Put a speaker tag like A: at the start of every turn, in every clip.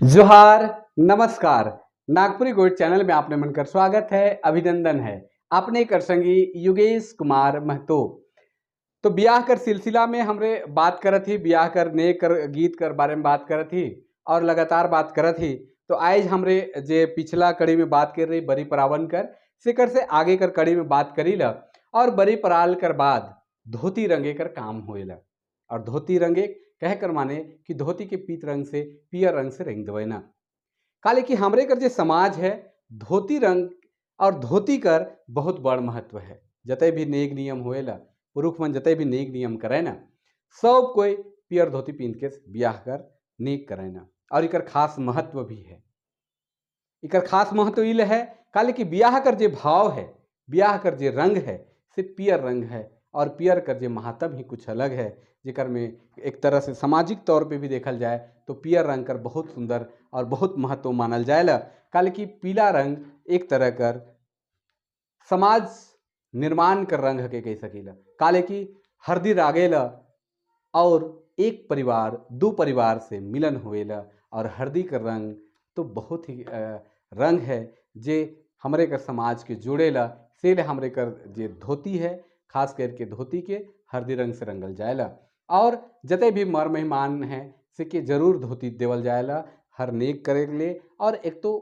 A: जोहार, नमस्कार। Nagpuri gold channel में आपने मनकर स्वागत है, अभिनंदन है। आपने कर संगी योगेश कुमार महतो। तो ब्याह कर सिलसिला में हमरे बात करत ही, ब्याह कर ने कर गीत कर बारे में बात करत ही और लगातार बात करत ही। तो आज हमरे जे पिछला कड़ी में बात कर रही बरी परावन कर सिकर से आगे कर कड़ी में बात करी ला। और बरी पराल कर बाद धोती रंगे कर काम होएला। और धोती रंगे कह कर माने कि धोती के पीत रंग से पियर रंग से रंग देवे ना। काले कि हमरे कर जे समाज है, धोती रंग और धोती कर बहुत बड़ महत्व है। जते भी नेक नियम होएला, पुरुष मन जते भी नेक नियम करे ना, सब कोई पियर धोती पहन के ब्याह कर नेक करे ना। और इकर खास महत्व भी है। इकर खास महत्व इल है काले कि ब्याह कर जे भाव है, ब्याह कर जे रंग है, से पियर रंग है। और पियर कर जे महात्म ही कुछ अलग है, जेकर में एक तरह से सामाजिक तौर पे भी देखल जाए तो पियर रंग कर बहुत सुंदर और बहुत महत्व मानल जाएला। काले कि पीला रंग एक तरह कर समाज निर्माण कर रंग के कह सकीला। काले कि हरदी रागेला और एक परिवार दो परिवार से मिलन होएला। और हरदी का रंग तो बहुत ही रंग है जे हमरे कर समाज के जोड़ेला। से हमरे कर जे धोती है, खास करके धोती के हरदी रंग से रंगल जाएला। और जते भी मर मेहमान हैं से के जरूर धोती देवल जाएला हर नेक करे के लिए। और एक तो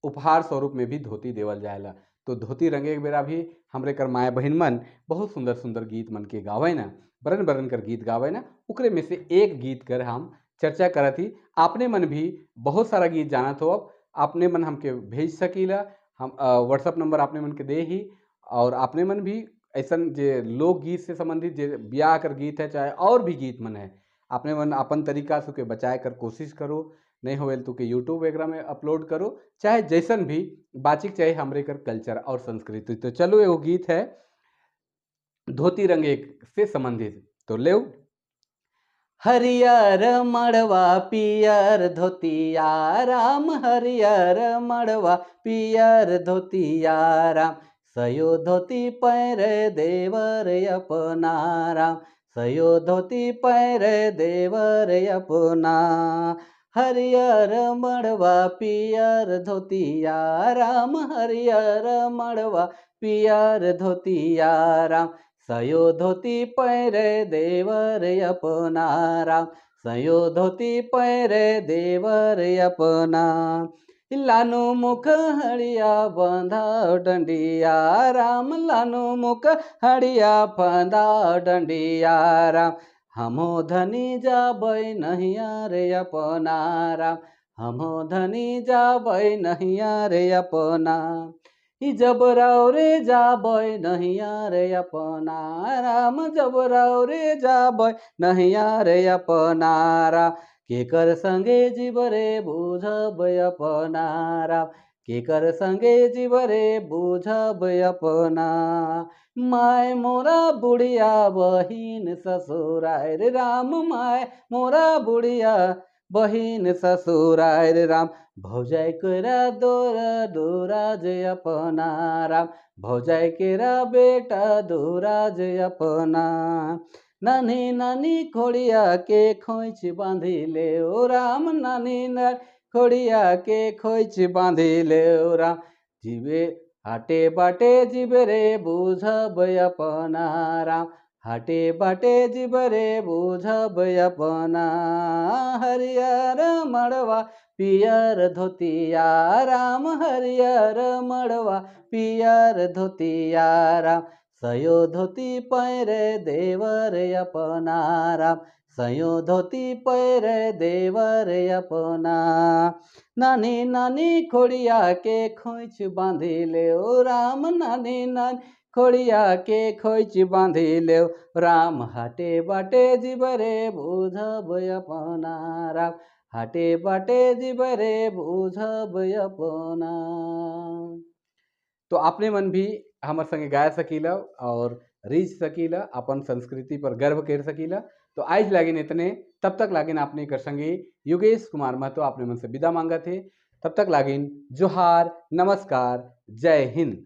A: उपहार स्वरूप में भी धोती देवल जाएला। तो धोती रंगे के बेरा भी हमरे कर माए बहन मन बहुत सुंदर सुंदर गीत मन के गावे ना, बरन बरन कर गीत गावे ना। उकरे में से एक गीत कर हम चर्चा करत ही। आपने मन भी बहुत सारा गीत जानत हो, अब आपने मन हमके भेज सकीला। हम व्हाट्सअप नंबर आपने मन के दे ही। और आपने मन भी ऐसा जे लोकगीत से संबंधित जे ब्याह कर गीत है, चाहे और भी गीत मन है, आपने मन अपन तरीका से के बचाए कर कोशिश करो। नहीं होवेल तो के यूट्यूब वगैरह में अपलोड करो, चाहे जैसन भी बाचिक चाहे हमरे कर कल्चर और संस्कृति। तो चलो एगो गीत है धोती रंग एक से संबंधित, तो ले। हरियर मड़वा पियर धोतिया राम, हरियर मड़वा पियर धोतिया राम। सयो धोती पैर देवर अपना राम, सयो धोती पैर देवर अपना। हरियर मड़वा पियर धोतिया राम, हरियर मड़वा पियर धोतिया राम। सयो धोती पैरे देवर अपना राम, सयो धोती पैरे देवर अपना। लानु मुख हड़िया बंधा डंडिया राम, लानु मुख हड़िया बंधा डंडिया राम। हमो धनी जाबै नहिया रे अपना राम, हमो धनी जाबै नहिया रे अपना। जबराव रे जाबै नहिया रे अपना राम, जबराव रे जाबै नहिया रे अपना राम। केकर संगे जीव रे बुझब अपना राम, केकर संगे जीव रे बुझब अपना। माय मोरा बुढ़िया बहिन ससुराय रे राम, माय मोरा बुढ़िया बहिन ससुराय रे राम। भौजाई केरा दोरा दुराज अपना राम, भौजाई केरा बेटा दुराज अपना। नानी नानी खोड़िया के खोइच बांधी ले ओ राम, नानी नानी खोड़िया के खोइच बांधी ले ओ राम। जीवे हाटे बाटे जीवे रे बुझब अपना राम, हाटे बाटे जीव रे बुझब अपना। हरियर मड़वा पियर धोतिया राम, हरियर मड़वा पियर धोतिया राम। सयो धोती पैरे देवर अपना राम, सयो धोती पैरे देवर अपना। नानी नानी खोड़िया के खोइच बांधी ले ओ राम, नानी नानी खोड़िया के खोइच बांधी ले राम। हाटे बाटे जीव रे बुझब अपना राम, हाटे बाटे जीव रे बुझब अपना। तो आपने मन भी हमारे संगे गाय सकीला और रीझ सकीला, अपन संस्कृति पर गर्व कर सकीला। तो आज लागिन इतने, तब तक लागिन आपने कर संगे योगेश कुमार महतो आपने मन से विदा मांगा थे। तब तक लागिन जोहार, नमस्कार, जय हिंद।